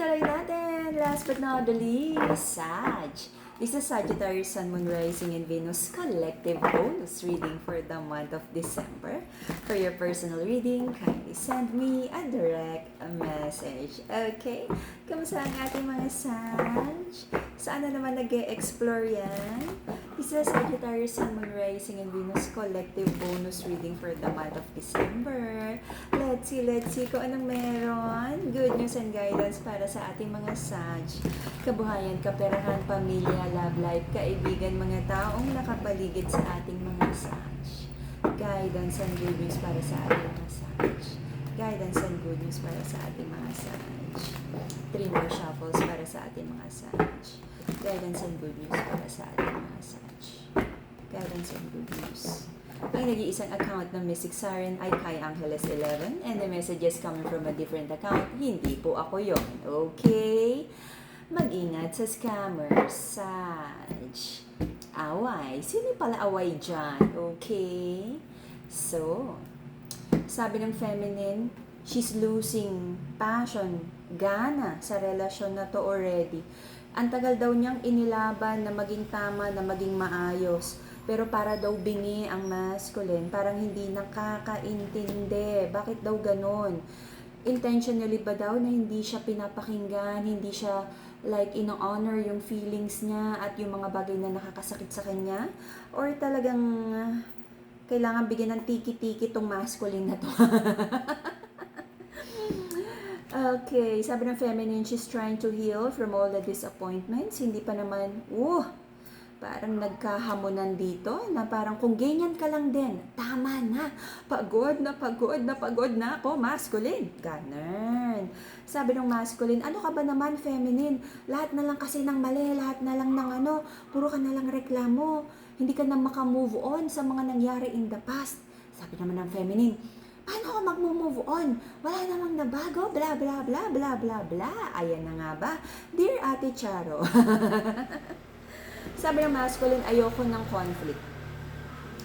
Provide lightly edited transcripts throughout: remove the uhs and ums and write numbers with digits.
Tuloy natin. Last but not the least, Sag. This is Sagittarius, Sun, Moon, Rising, and Venus collective bonus reading for the month of December. For your personal reading, kindly send me a direct message. Okay? Kamusta ang ating mga Sag? Saan na naman nag-e-explore yan? This is Sagittarius, Sun, Moon, Rising, and Venus collective bonus reading for the month of December. Let's see kung anong meron. Good news and guidance para sa ating mga Sag. Kabuhayan, kaperahan, pamilya, love life, kaibigan, mga taong nakapaligid sa ating mga Sag. Guidance and good news para sa ating mga Sag. Guidance and good news para sa ating mga Sag. 3 more shuffles para sa ating mga Sag. Guidance and good news para sa ating mga Sag. Guidance and good news. Ang nag-iisang account ng Mystic Siren ay Kai Angeles 11 and the messages coming from a different account, hindi po ako yon. Okay? Mag-ingat sa scammers, Sag. Away. Sino pala away dyan? Okay? So, sabi ng feminine, she's losing passion, gana sa relasyon na to already. Ang tagal daw niyang inilaban na maging tama, na maging maayos. Pero para daw bingi ang masculine, parang hindi nakakaintindi. Bakit daw ganon? Intentionally ba daw na hindi siya pinapakinggan, hindi siya like ino-honor yung feelings niya at yung mga bagay na nakakasakit sa kanya? Or talagang kailangan bigyan ng tiki-tiki tong masculine na to? Okay, sabi ng feminine, she's trying to heal from all the disappointments. Hindi pa naman, parang nagkahamunan dito na parang kung ganyan ka lang din, tama na, pagod na ako, masculine. Ganon. Sabi ng masculine, ano ka ba naman, feminine? Lahat na lang kasi ng mali, lahat na lang ng puro ka na lang reklamo. Hindi ka na makamove on sa mga nangyari in the past. Sabi naman ng feminine, paano ako mag-move on? Wala namang nabago, bla bla bla bla bla bla. Ayan na nga ba? Dear Ate Charo. Sabi ng masculine, ayoko ng conflict.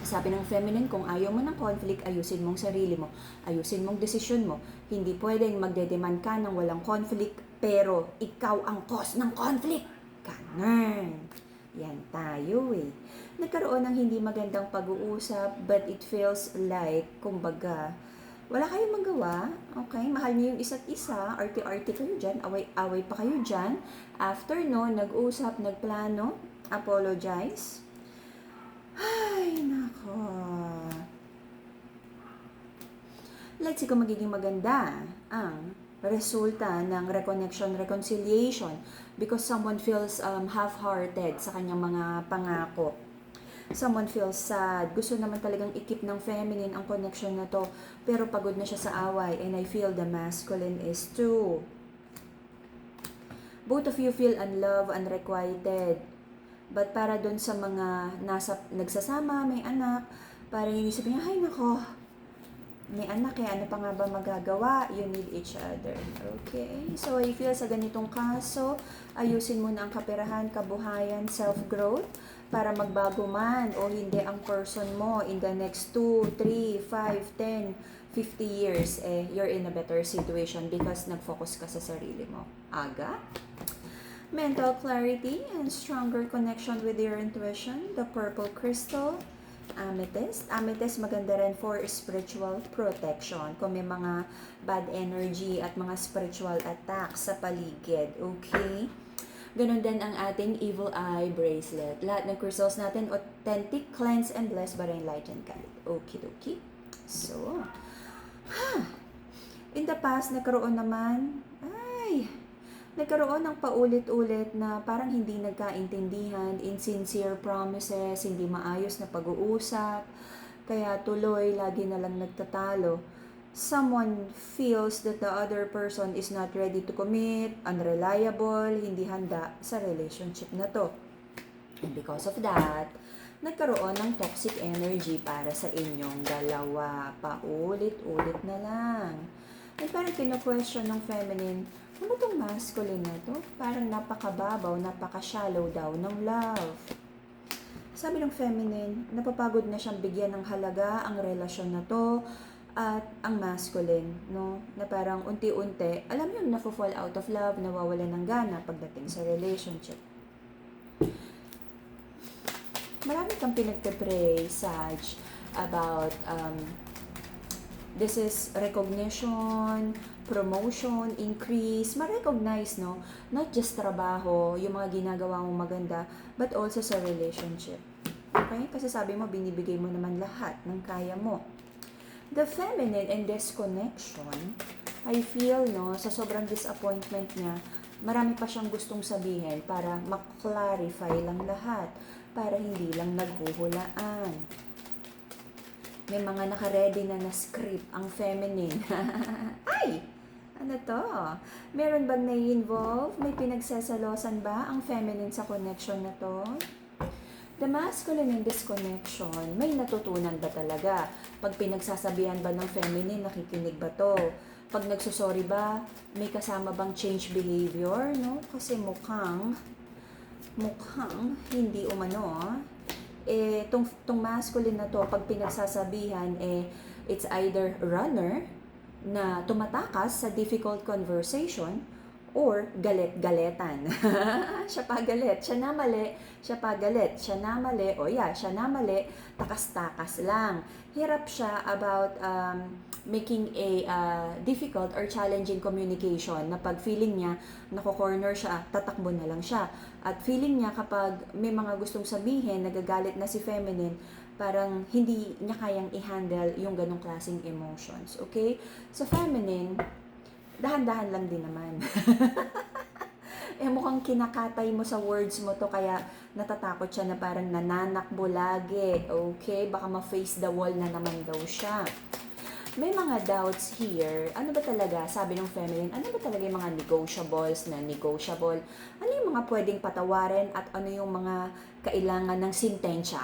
Sabi ng feminine, kung ayaw mo ng conflict, ayusin mong sarili mo. Ayusin mong desisyon mo. Hindi pwedeng magdedemand ka ng walang conflict, pero ikaw ang cause ng conflict. Ganun. Yan tayo eh. Nagkaroon ng hindi magandang pag-uusap, but it feels like, kumbaga, wala kayong magawa, okay? Mahal niyo yung isa't isa, arte-arte kayo dyan, away-away pa kayo dyan. After no, nag-usap, nagplano, apologize. Ay, nako. Let's see kung magiging maganda ang resulta ng reconnection, reconciliation because someone feels half-hearted sa kanyang mga pangako. Someone feels sad. Gusto naman talagang ikip ng feminine ang connection na to. Pero pagod na siya sa away. And I feel the masculine is too. Both of you feel unloved, unrequited. But para dun sa mga nagsasama, may anak, parang inisip niya, ay nako, may anak eh, ano pa nga ba magagawa? You need each other. Okay? So, I feel sa ganitong kaso, ayusin mo na ang kaperahan, kabuhayan, self-growth, para magbago man o hindi ang person mo in the next 2, 3, 5, 10, 50 years, you're in a better situation because nag-focus ka sa sarili mo. Aga? Mental clarity and stronger connection with your intuition, the purple crystal, amethyst. Amethyst maganda rin for spiritual protection. Kung may mga bad energy at mga spiritual attacks sa paligid. Okay? Ganon din ang ating evil eye bracelet. Lahat ng crystals natin, authentic, cleanse, and blessed by enlightened guide. Okay. So, in the past, nagkaroon ng paulit-ulit na parang hindi nagkaintindihan, insincere promises, hindi maayos na pag-uusap, kaya tuloy, lagi na lang nagtatalo. Someone feels that the other person is not ready to commit, unreliable, hindi handa sa relationship na to. And because of that, nagkaroon ng toxic energy para sa inyong dalawa. Paulit-ulit na lang. And parang kino-question ng feminine, ano tong masculine na to? Parang napakababaw, napaka-shallow daw ng love. Sabi ng feminine, napapagod na siyang bigyan ng halaga ang relasyon na to. At ang masculine, no? Na parang unti-unti, alam mo yung nafo-fall out of love, nawawala ng gana pagdating sa relationship. Marami kang pinagpe-pray, Sag, about this is recognition, promotion, increase, ma-recognize, no? Not just trabaho, yung mga ginagawa mo maganda, but also sa relationship. Okay? Kasi sabi mo, binibigay mo naman lahat ng kaya mo. The feminine and disconnection, I feel, no, sa sobrang disappointment niya, marami pa siyang gustong sabihin para mak-clarify lang lahat, para hindi lang naghuhulaan. May mga naka-ready na script ang feminine. Ay! Ano to? Meron bang nai-involve? May pinagsasalosan ba ang feminine sa connection na to? The masculine in this connection, may natutunan ba talaga? Pag pinagsasabihan ba ng feminine, nakikinig ba to? Pag nagsusorry ba, may kasama bang change behavior, no? Kasi mukhang hindi umano, tong masculine na to, pag pinagsasabihan, it's either runner, na tumatakas sa difficult conversation, or galit-galetan. Siya pa galit, siya na mali, siya pa galit, siya na mali, siya na mali, takas-takas lang. Hirap siya about making a difficult or challenging communication na pag feeling niya, nako-corner siya, tatakbo na lang siya. At feeling niya kapag may mga gustong sabihin, nagagalit na si feminine, parang hindi niya kayang i-handle yung ganong klaseng emotions. Okay? So feminine, dahan-dahan lang din naman. Mukhang kinakatay mo sa words mo to, kaya natatakot siya na parang nananakbo lagi. Okay? Baka ma-face the wall na naman daw siya. May mga doubts here. Ano ba talaga, sabi ng feminine, ano ba talaga yung mga negotiables na negotiable? Ano yung mga pwedeng patawarin at ano yung mga kailangan ng sintensya?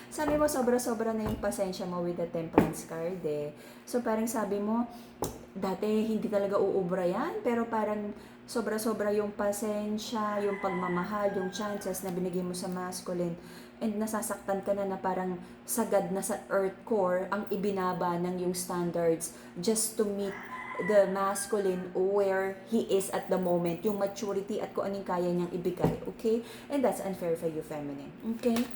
Sabi mo, sobra-sobra na yung pasensya mo with the temperance card eh. So parang sabi mo, dati hindi talaga uubra yan, pero parang sobra-sobra yung pasensya, yung pagmamahal, yung chances na binigay mo sa masculine. And nasasaktan ka na parang sagad na sa earth core ang ibinaba ng yung standards just to meet the masculine where he is at the moment, yung maturity at kung anong kaya niyang ibigay, okay? And that's unfair for you, feminine, okay?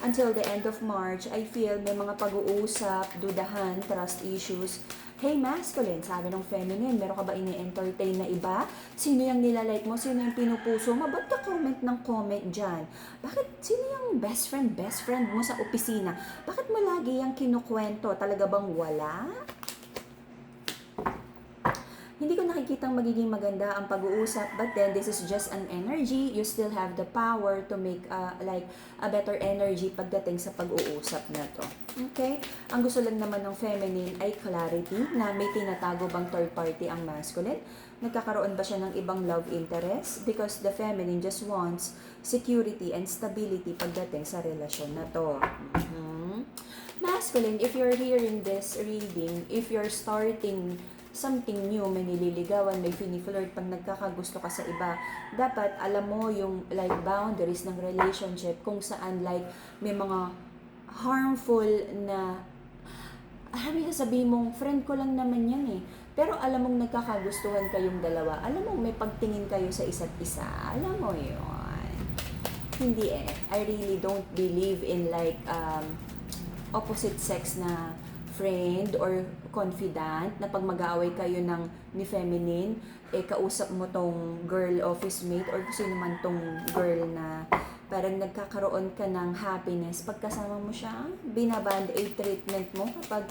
Until the end of March, I feel may mga pag-uusap, dudahan, trust issues. Hey, masculine, sabi ng feminine, meron ka ba ini-entertain na iba? Sino yung nilalike mo? Sino yung pinupuso mo? Ba't ka comment ng comment dyan? Bakit, sino yung best friend mo sa opisina? Bakit mo lagi yung kinukwento? Talaga bang wala? Hindi ko nakikitang magiging maganda ang pag-uusap, but then this is just an energy. You still have the power to make like a better energy pagdating sa pag-uusap na to. Okay? Ang gusto lang naman ng feminine ay clarity, na may tinatago bang third party ang masculine. Nagkakaroon ba siya ng ibang love interest? Because the feminine just wants security and stability pagdating sa relasyon na to. Masculine, if you're hearing this reading, if you're starting something new, may nililigawan, may fini-flirt, pag nagkakagusto ka sa iba, dapat alam mo yung like boundaries ng relationship, kung saan like may mga harmful na, sabihin mong friend ko lang naman yan eh, pero alam mong nagkakagustuhan kayong dalawa, alam mong may pagtingin kayo sa isa't isa, alam mo yun. Hindi I really don't believe in like opposite sex na friend or confidant, na pag mag-aaway kayo ni feminine, kausap mo tong girl office mate or sino man tong girl na parang nagkakaroon ka ng happiness pagkasama mo siya. Binaband aid treatment mo kapag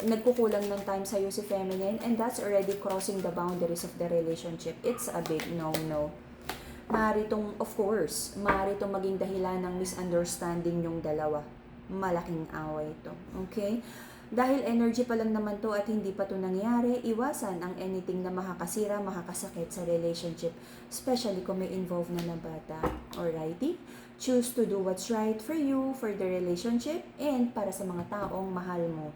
nagkukulang ng time sa'yo si feminine, and that's already crossing the boundaries of the relationship. It's a big no-no. Maaari itong maging dahilan ng misunderstanding yung dalawa. Malaking away ito. Okay? Dahil energy pa lang naman to at hindi pa to nangyari, iwasan ang anything na makakasira, makakasakit sa relationship, especially kung may involved na bata. Alrighty? Choose to do what's right for you, for the relationship, and para sa mga taong mahal mo.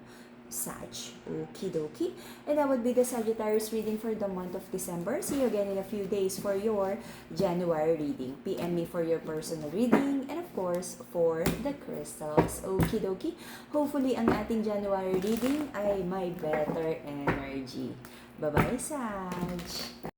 Sag. Okie dokie. And that would be the Sagittarius reading for the month of December. See you again in a few days for your January reading. PM me for your personal reading and of course for the crystals. Okie dokie. Hopefully ang ating January reading ay may better energy. Bye-bye, Sag!